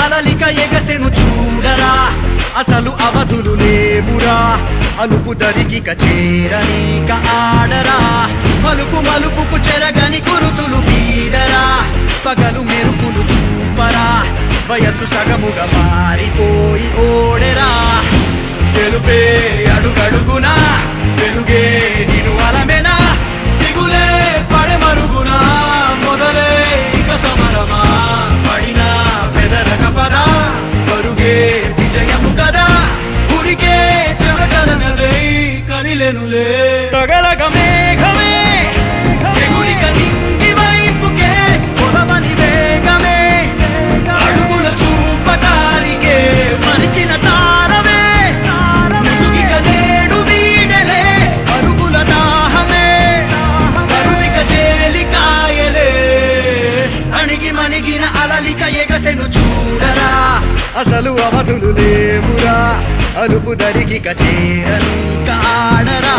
అలలిక ఎగసెను చూడరా, అసలు అవధులు లేవురా. అలుపు దరికిక చేరనీక ఆడరా, మలుపు మలుపుకు చెరగని కురుతులు వీడరా. పగలు మెరుపులు చూపరా, వయస్సు సగముగా మారిపోయి ఓడెరా. తెలుపే అడుగడుగునా, వెలుగే నిను అలమెనా. దిగులే పడమరుగునా, మొదలే ఇక సమరమా. పడిన పెదరక పదా, పరుగే విజయము కదా. ఉరికే చెమటలనలే కదిలెనులే. తగలగ మేఘమే ఎగురిక నింగి వైపుకే, కొలవని వేగమే అడుగుల చూపటానికే. మరిచిన తారమే ముసుగిక నేడు వీడలే. అరుగుల దాహమే కరువిక తేలికాయలే. అణిగి మణిగిన అలలిక ఎగసెను చూడరా, అసలు అవధులు లేవురా. అలుపు దరికిక చేరనీక ఆడరా,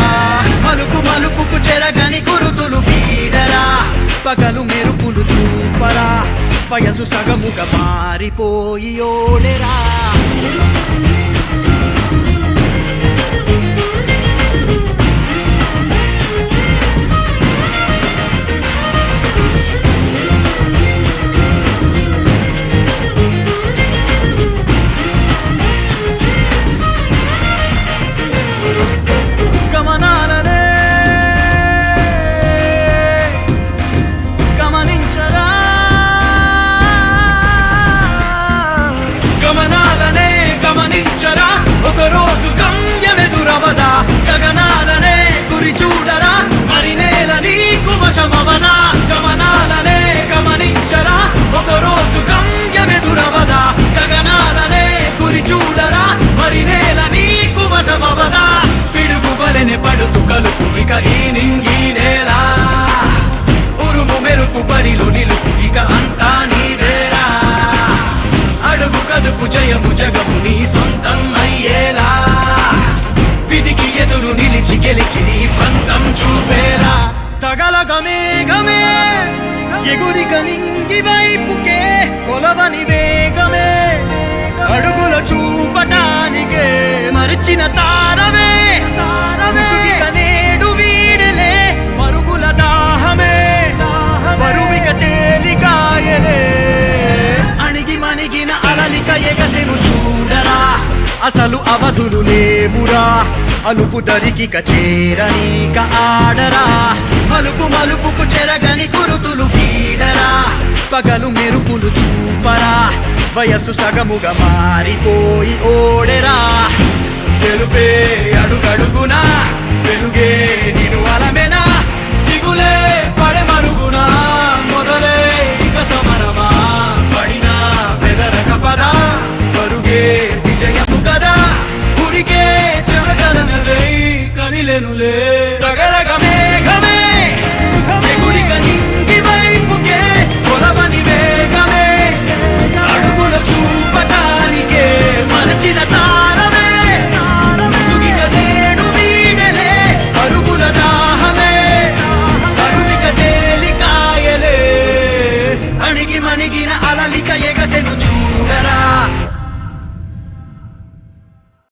మలుపు మలుపుకు చెరగని గురుతులు వీడరా. పగలు మెరుపులు చూపరా, వయసు సగముగా మారిపోయి ఓడెరా. గమనాలనే గమనించరా, గమనాలనే గమనించరా. ఒకరోజు గమ్యమెదురవదా, గగనాలనే గురి చూడరా. మరి నేల నీకు వశమవనా. గమనాలనే గమనించరా, ఒకరోజు గమ్యమెదురవదా. గగనాలనే గురి చూడరా, మరి నేల నీకు వశమవదా. పిడుగు వలెనే పడుతు కలుపు ఇక ఈ నింగి నేల. ఉరుము మెరుపు పరిలు నిలుపు ఇక అంతా నీదేరా. అడుగు కదుపు జయము జగము నీ సొంతం అయ్యేలా. విధికి ఎదురు నిలిచి గెలిచి నీ పంతం చూపేలా. తగలగ మేఘమే ఎగురిక నింగి వైపుకే, కొలవని వేగమే అడుగుల చూపటానికే. మరిచిన తారమే ముసుగిక నేడు వీడలే. పరుగుల దాహమే బరువిక తేలికాయలే. అణిగి మణిగిన అలలిక ఎగసెను చూడరా, అసలు అవధులు లేవురా. అలుపు దరికిక చేరనీక ఆడరా, మలుపు మలుపుకు చెరగని గురుతులు వీడరా. పగలు మెరుపులు చూపరా, వయస్సు సగముగా మారిపోయి ఓడెరా. తెలుపే అడుగడుగునా, వెలుగే నిను అలమె.